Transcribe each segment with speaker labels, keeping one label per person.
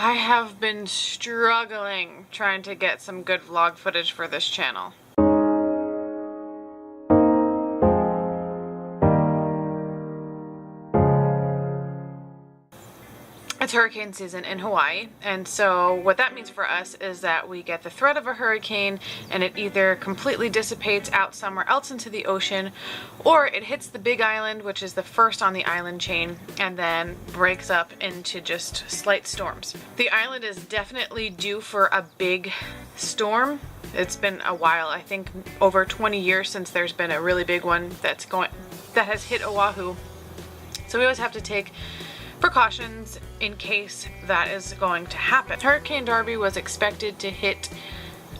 Speaker 1: I have been struggling trying to get some good vlog footage for this channel. It's hurricane season in Hawaii, and so what that means for us is that we get the threat of a hurricane and it either completely dissipates out somewhere else into the ocean, or it hits the Big Island, which is the first on the island chain, and then breaks up into just slight storms. The island is definitely due for a big storm. It's been a while, I think over 20 years since there's been a really big one that has hit Oahu. So we always have to take precautions in case that is going to happen. Hurricane Darby was expected to hit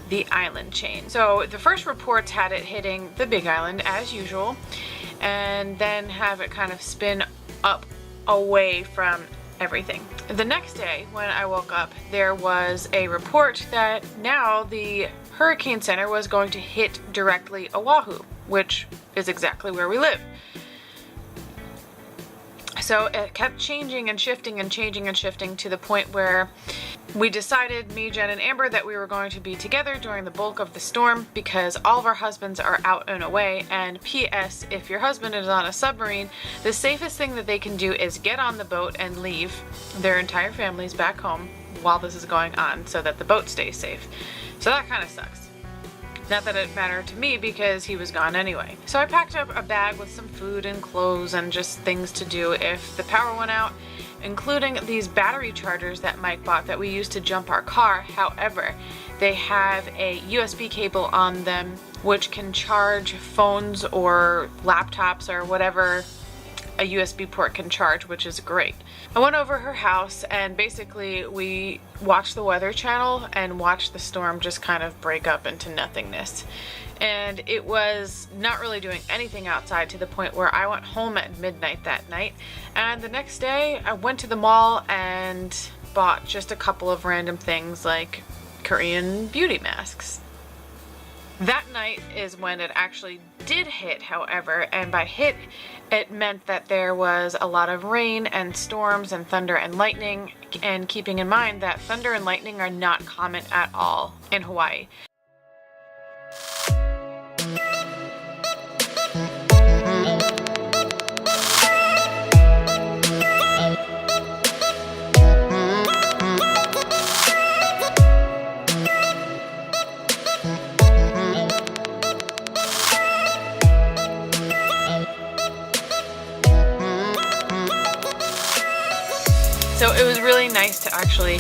Speaker 1: the island chain. So the first reports had it hitting the Big Island as usual, and then have it kind of spin up away from everything. The next day when I woke up, there was a report that now the Hurricane Center was going to hit directly Oahu, which is exactly where we live. So it kept changing and shifting and changing and shifting to the point where we decided, me, Jen, and Amber, that we were going to be together during the bulk of the storm because all of our husbands are out and away. And P.S. if your husband is on a submarine, the safest thing that they can do is get on the boat and leave their entire families back home while this is going on so that the boat stays safe. So that kind of sucks. Not that it mattered to me because he was gone anyway. So I packed up a bag with some food and clothes and just things to do if the power went out, including these battery chargers that Mike bought that we used to jump our car. However, they have a USB cable on them which can charge phones or laptops or whatever a USB port can charge, which is great. I went over her house and basically we watched the Weather Channel and watched the storm just kind of break up into nothingness. And it was not really doing anything outside to the point where I went home at midnight that night. And the next day I went to the mall and bought just a couple of random things like Korean beauty masks. That night is when it actually did hit, however, and by hit, it meant that there was a lot of rain and storms and thunder and lightning, and keeping in mind that thunder and lightning are not common at all in Hawaii. So it was really nice to actually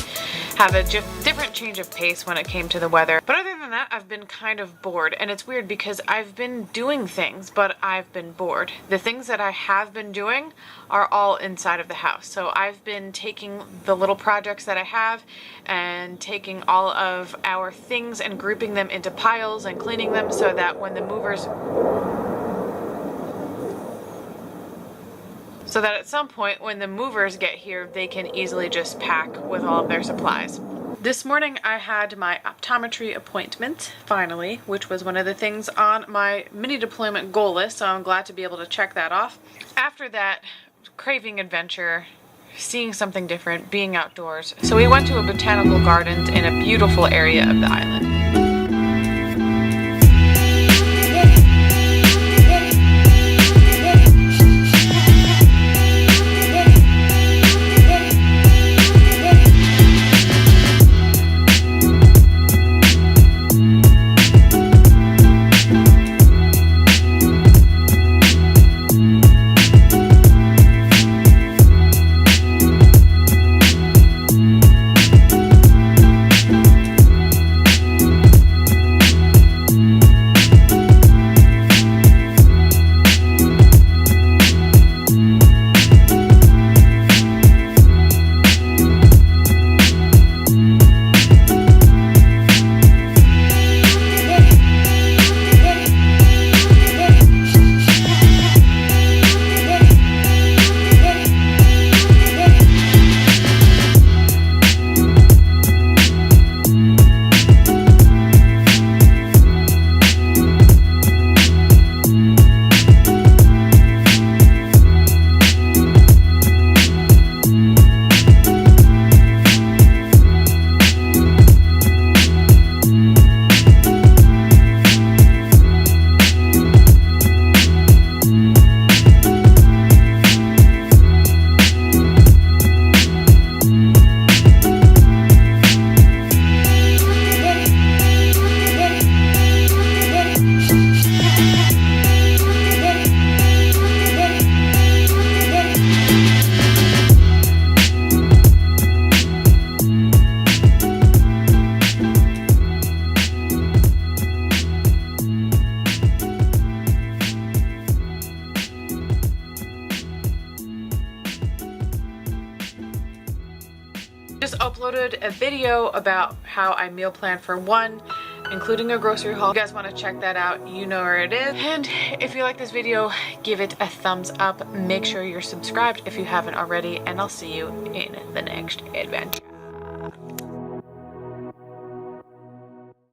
Speaker 1: have a different change of pace when it came to the weather. But other than that, I've been kind of bored. And it's weird because I've been doing things, but I've been bored. The things that I have been doing are all inside of the house. So I've been taking the little projects that I have and taking all of our things and grouping them into piles and cleaning them so that when the movers... so that at some point when the movers get here, they can easily just pack with all of their supplies. This morning I had my optometry appointment, finally, which was one of the things on my mini deployment goal list, so I'm glad to be able to check that off. After that, craving adventure, seeing something different, being outdoors. So we went to a botanical gardens in a beautiful area of the island. Just uploaded a video about how I meal plan for one, including a grocery haul. If you guys want to check that out, you know where it is. And if you like this video, give it a thumbs up. Make sure you're subscribed if you haven't already, and I'll see you in the next adventure.